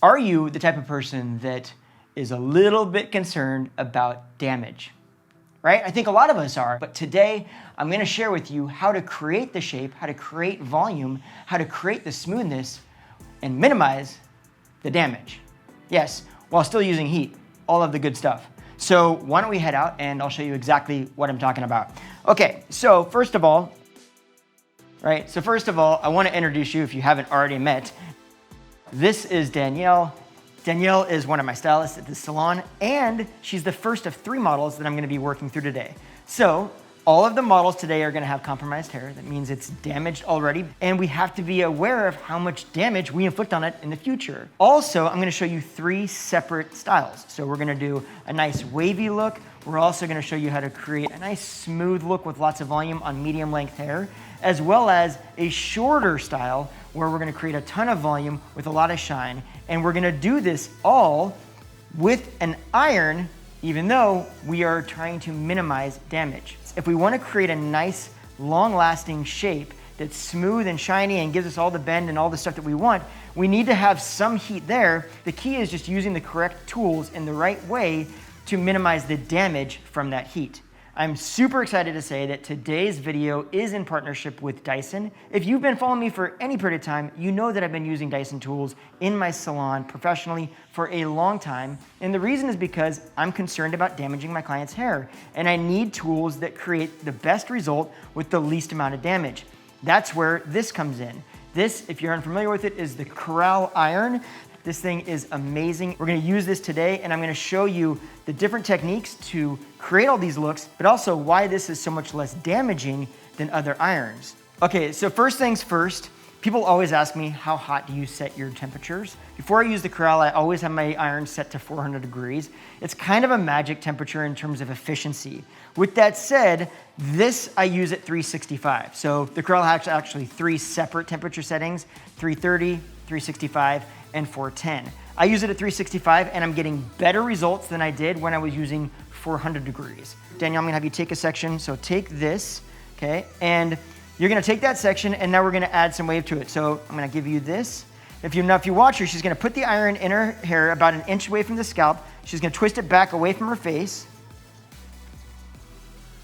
Are you the type of person that is a little bit concerned about damage? Right? I think a lot of us are, but today I'm gonna share with you how to create the shape, how to create volume, how to create the smoothness, and minimize the damage. Yes, while still using heat, all of the good stuff. So why don't we head out and I'll show you exactly what I'm talking about. Okay, so first of all, I wanna introduce you if you haven't already met. This is Danielle. Danielle is one of my stylists at the salon, and she's the first of 3 models that I'm gonna be working through today. So all of the models today are gonna have compromised hair. That means it's damaged already, and we have to be aware of how much damage we inflict on it in the future. Also, I'm gonna show you 3 separate styles. So we're gonna do a nice wavy look. We're also gonna show you how to create a nice smooth look with lots of volume on medium length hair, as well as a shorter style where we're gonna create a ton of volume with a lot of shine. And we're gonna do this all with an iron, even though we are trying to minimize damage. If we wanna create a nice, long-lasting shape that's smooth and shiny and gives us all the bend and all the stuff that we want, we need to have some heat there. The key is just using the correct tools in the right way to minimize the damage from that heat. I'm super excited to say that today's video is in partnership with Dyson. If you've been following me for any period of time, you know that I've been using Dyson tools in my salon professionally for a long time. And the reason is because I'm concerned about damaging my client's hair. And I need tools that create the best result with the least amount of damage. That's where this comes in. This, if you're unfamiliar with it, is the Corrale iron. This thing is amazing. We're gonna use this today, and I'm gonna show you the different techniques to create all these looks, but also why this is so much less damaging than other irons. Okay, so first things first, people always ask me, how hot do you set your temperatures? Before I use the Corrale, I always have my iron set to 400 degrees. It's kind of a magic temperature in terms of efficiency. With that said, this I use at 365. So the Corrale has actually 3 separate temperature settings, 330, 365, and 410. I use it at 365 and I'm getting better results than I did when I was using 400 degrees. Danielle, I'm gonna have you take a section. So take this, okay? And you're gonna take that section and now we're gonna add some wave to it. So I'm gonna give you this. If you watch her, she's gonna put the iron in her hair about 1 inch away from the scalp. She's gonna twist it back away from her face.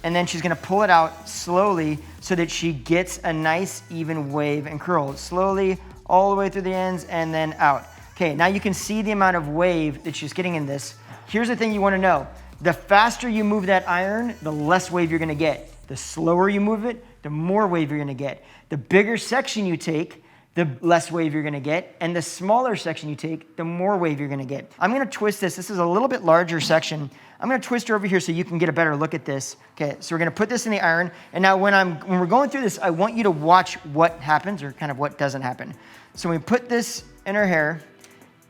And then she's gonna pull it out slowly so that she gets a nice even wave and curl. Slowly, all the way through the ends and then out. Okay, now you can see the amount of wave that she's getting in this. Here's the thing you wanna know. The faster you move that iron, the less wave you're gonna get. The slower you move it, the more wave you're gonna get. The bigger section you take, the less wave you're gonna get. And the smaller section you take, the more wave you're gonna get. I'm gonna twist this. This is a little bit larger section. I'm gonna twist her over here so you can get a better look at this. Okay, so we're gonna put this in the iron. And now when we're going through this, I want you to watch what happens or kind of what doesn't happen. So we put this in her hair,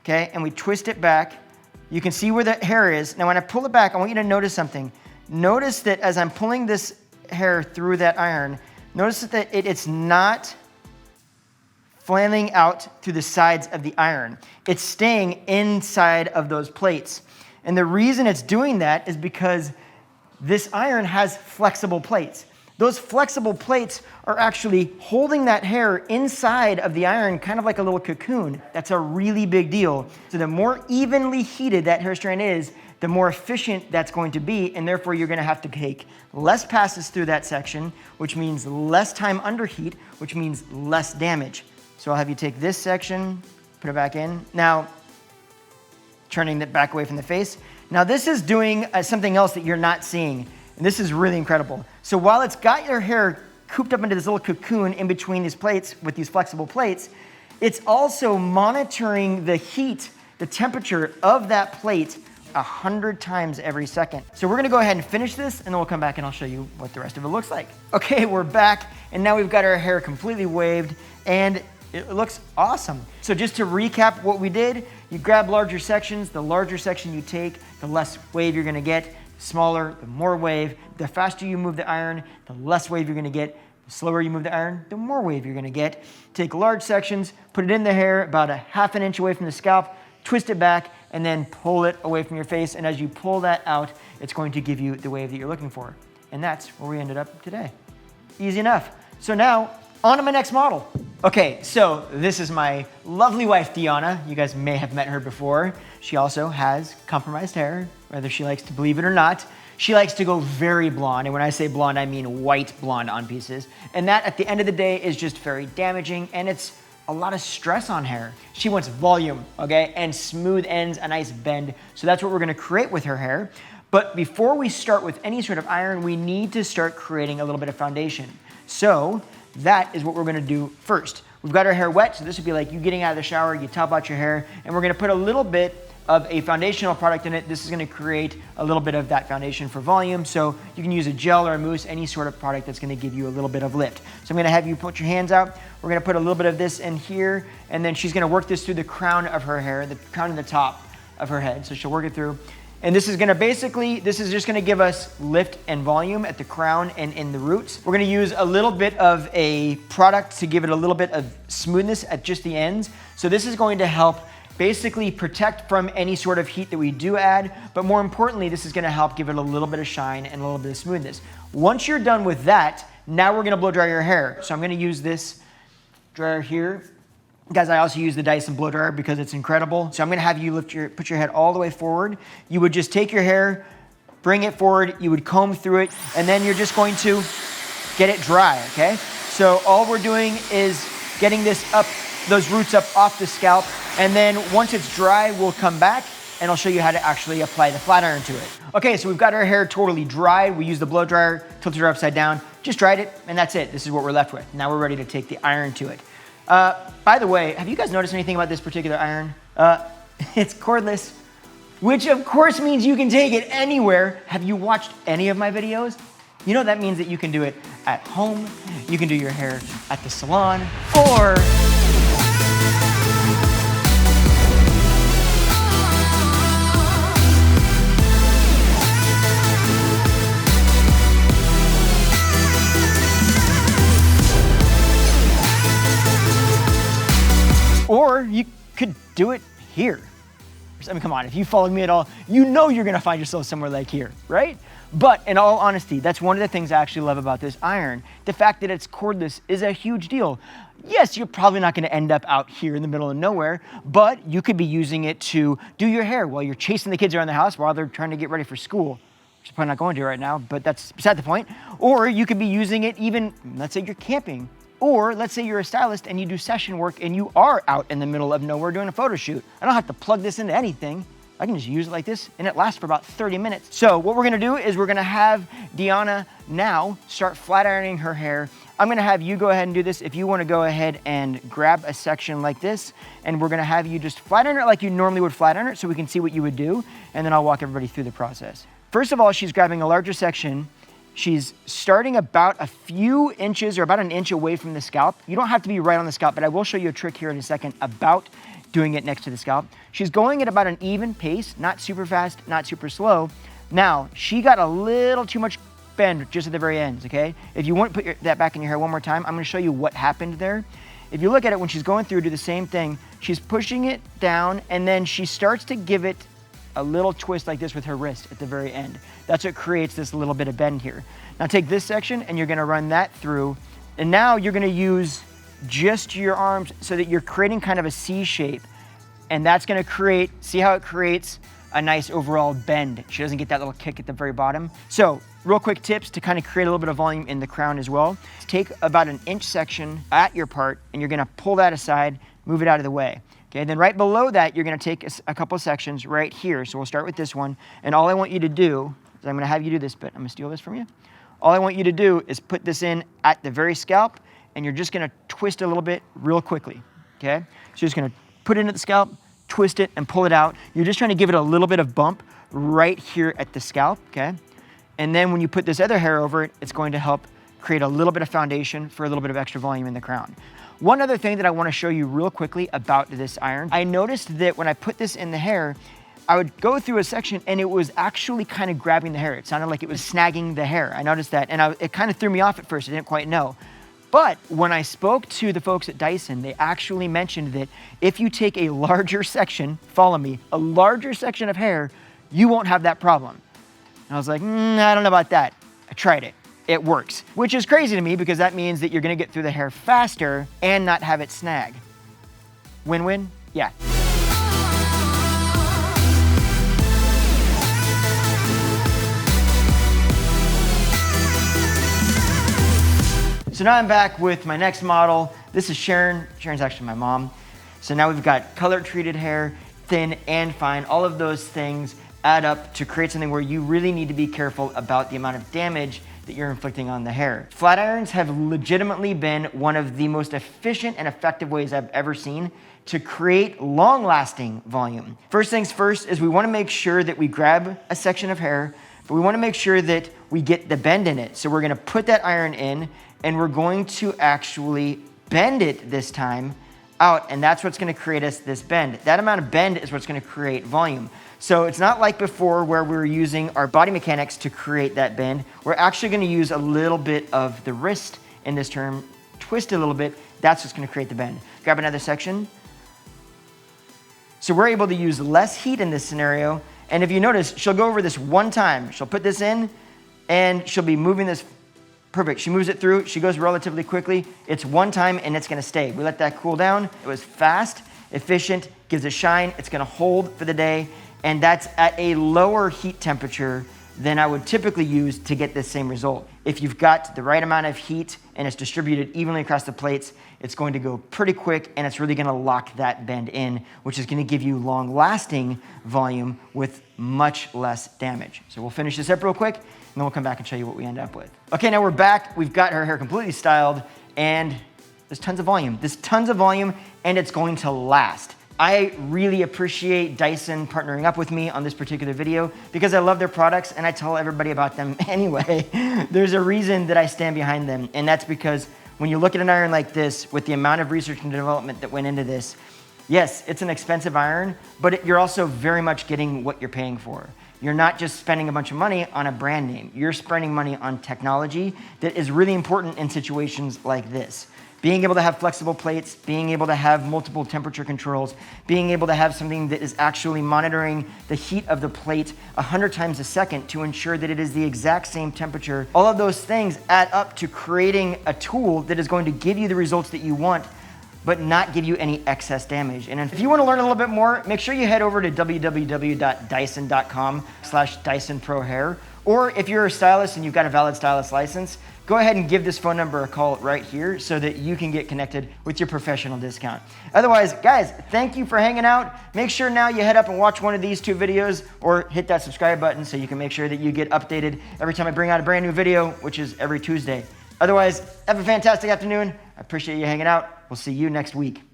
okay, and we twist it back. You can see where the hair is. Now when I pull it back, I want you to notice something. Notice that as I'm pulling this hair through that iron, notice that it's not flailing out through the sides of the iron. It's staying inside of those plates. And the reason it's doing that is because this iron has flexible plates. Those flexible plates are actually holding that hair inside of the iron, kind of like a little cocoon. That's a really big deal. So the more evenly heated that hair strand is, the more efficient that's going to be, and therefore you're gonna have to take less passes through that section, which means less time under heat, which means less damage. So I'll have you take this section, put it back in. Now, turning it back away from the face. Now this is doing something else that you're not seeing. And this is really incredible. So while it's got your hair cooped up into this little cocoon in between these plates with these flexible plates, it's also monitoring the heat, the temperature of that plate 100 times every second. So we're gonna go ahead and finish this and then we'll come back and I'll show you what the rest of it looks like. Okay, we're back and now we've got our hair completely waved and it looks awesome. So just to recap what we did, you grab larger sections. The larger section you take, the less wave you're gonna get. Smaller, the more wave. The faster you move the iron, the less wave you're gonna get. The slower you move the iron, the more wave you're gonna get. Take large sections, put it in the hair about 1/2 inch away from the scalp, twist it back, and then pull it away from your face. And as you pull that out, it's going to give you the wave that you're looking for. And that's where we ended up today. Easy enough. So now On to my next model. Okay, so this is my lovely wife, Deanna. You guys may have met her before. She also has compromised hair, whether she likes to believe it or not. She likes to go very blonde, and when I say blonde, I mean white blonde on pieces. And that, at the end of the day, is just very damaging, and it's a lot of stress on hair. She wants volume, okay, and smooth ends, a nice bend. So that's what we're gonna create with her hair. But before we start with any sort of iron, we need to start creating a little bit of foundation. So that is what we're gonna do first. We've got our hair wet, so this would be like you getting out of the shower, you top out your hair, and we're gonna put a little bit of a foundational product in it. This is gonna create a little bit of that foundation for volume, so you can use a gel or a mousse, any sort of product that's gonna give you a little bit of lift. So I'm gonna have you put your hands out. We're gonna put a little bit of this in here, and then she's gonna work this through the crown of her hair, the crown and the top of her head. So she'll work it through. And this is gonna basically, this is just gonna give us lift and volume at the crown and in the roots. We're gonna use a little bit of a product to give it a little bit of smoothness at just the ends. So this is going to help basically protect from any sort of heat that we do add, but more importantly, this is gonna help give it a little bit of shine and a little bit of smoothness. Once you're done with that, now we're gonna blow dry your hair. So I'm gonna use this dryer here. Guys, I also use the Dyson blow dryer because it's incredible. So I'm gonna have you put your head all the way forward. You would just take your hair, bring it forward, you would comb through it, and then you're just going to get it dry, okay? So all we're doing is getting this up, those roots up off the scalp, and then once it's dry, we'll come back and I'll show you how to actually apply the flat iron to it. Okay, so we've got our hair totally dry. We used the blow dryer, tilted her upside down, just dried it, and that's it. This is what we're left with. Now we're ready to take the iron to it. By the way, have you guys noticed anything about this particular iron? It's cordless, which of course means you can take it anywhere. Have you watched any of my videos? You know that means that you can do it at home, you can do your hair at the salon, or you could do it here. I mean, come on, if you followed me at all, you know you're gonna find yourself somewhere like here, right? But in all honesty, that's one of the things I actually love about this iron. The fact that it's cordless is a huge deal. Yes, you're probably not gonna end up out here in the middle of nowhere, but you could be using it to do your hair while you're chasing the kids around the house while they're trying to get ready for school. Which I'm probably not going to right now, but that's beside the point. Or you could be using it even, let's say you're camping, or let's say you're a stylist and you do session work and you are out in the middle of nowhere doing a photo shoot. I don't have to plug this into anything. I can just use it like this and it lasts for about 30 minutes. So what we're gonna do is we're gonna have Deanna now start flat ironing her hair. I'm gonna have you go ahead and do this. If you wanna go ahead and grab a section like this, and we're gonna have you just flat iron it like you normally would flat iron it so we can see what you would do, and then I'll walk everybody through the process. First of all, she's grabbing a larger section. She's starting about a few inches or about an inch away from the scalp. You don't have to be right on the scalp, but I will show you a trick here in a second about doing it next to the scalp. She's going at about an even pace, not super fast, not super slow. Now, she got a little too much bend just at the very ends, okay? If you want to put that back in your hair one more time, I'm gonna show you what happened there. If you look at it, when she's going through, do the same thing. She's pushing it down, and then she starts to give it a little twist like this with her wrist at the very end. That's what creates this little bit of bend here. Now take this section and you're gonna run that through, and now you're gonna use just your arms so that you're creating kind of a C shape, and that's gonna create, see how it creates a nice overall bend. She doesn't get that little kick at the very bottom. So real quick tips to kind of create a little bit of volume in the crown as well. Take about an inch section at your part and you're gonna pull that aside, move it out of the way. Okay, then right below that, you're gonna take a couple sections right here. So we'll start with this one. And all I want you to do is I'm gonna have you do this bit. I'm gonna steal this from you. All I want you to do is put this in at the very scalp, and you're just gonna twist a little bit real quickly, okay? So you're just gonna put it into the scalp, twist it, and pull it out. You're just trying to give it a little bit of bump right here at the scalp, okay? And then when you put this other hair over it, it's going to help create a little bit of foundation for a little bit of extra volume in the crown. One other thing that I wanna show you real quickly about this iron, I noticed that when I put this in the hair, I would go through a section and it was actually kind of grabbing the hair. It sounded like it was snagging the hair. I noticed that, and it kind of threw me off at first. I didn't quite know. But when I spoke to the folks at Dyson, they actually mentioned that if you take a larger section, follow me, a larger section of hair, you won't have that problem. And I was like, I don't know about that. I tried it. it works, which is crazy to me because that means that you're gonna get through the hair faster and not have it snag. Win-win? Yeah. So now I'm back with my next model. This is Sharon. Sharon's actually my mom. So now we've got color treated hair, thin and fine. All of those things add up to create something where you really need to be careful about the amount of damage that you're inflicting on the hair. Flat irons have legitimately been one of the most efficient and effective ways I've ever seen to create long-lasting volume. First things first is we want to make sure that we grab a section of hair, but we want to make sure that we get the bend in it. So we're going to put that iron in and we're going to actually bend it this time out, and that's what's going to create us this bend. That amount of bend is what's going to create volume. So it's not like before where we were using our body mechanics to create that bend. We're actually going to use a little bit of the wrist in this term, twist it a little bit. That's what's going to create the bend. Grab another section. So we're able to use less heat in this scenario. And if you notice, she'll go over this one time. She'll put this in and she'll be moving this. Perfect. She moves it through. She goes relatively quickly. It's one time and it's going to stay. We let that cool down. It was fast, efficient, gives a shine. It's going to hold for the day. And that's at a lower heat temperature than I would typically use to get this same result. If you've got the right amount of heat and it's distributed evenly across the plates, it's going to go pretty quick and it's really going to lock that bend in, which is going to give you long-lasting volume with much less damage. So we'll finish this up real quick and then we'll come back and show you what we end up with. Okay, now we're back. We've got her hair completely styled and there's tons of volume. There's tons of volume and it's going to last. I really appreciate Dyson partnering up with me on this particular video because I love their products and I tell everybody about them anyway. There's a reason that I stand behind them, and that's because when you look at an iron like this with the amount of research and development that went into this, yes, it's an expensive iron, but you're also very much getting what you're paying for. You're not just spending a bunch of money on a brand name. You're spending money on technology that is really important in situations like this. Being able to have flexible plates, being able to have multiple temperature controls, being able to have something that is actually monitoring the heat of the plate 100 times a second to ensure that it is the exact same temperature. All of those things add up to creating a tool that is going to give you the results that you want, but not give you any excess damage. And if you want to learn a little bit more, make sure you head over to www.dyson.com/dysonprohair. Or if you're a stylist and you've got a valid stylist license, go ahead and give this phone number a call right here so that you can get connected with your professional discount. Otherwise, guys, thank you for hanging out. Make sure now you head up and watch one of these two videos or hit that subscribe button so you can make sure that you get updated every time I bring out a brand new video, which is every Tuesday. Otherwise, have a fantastic afternoon. I appreciate you hanging out. We'll see you next week.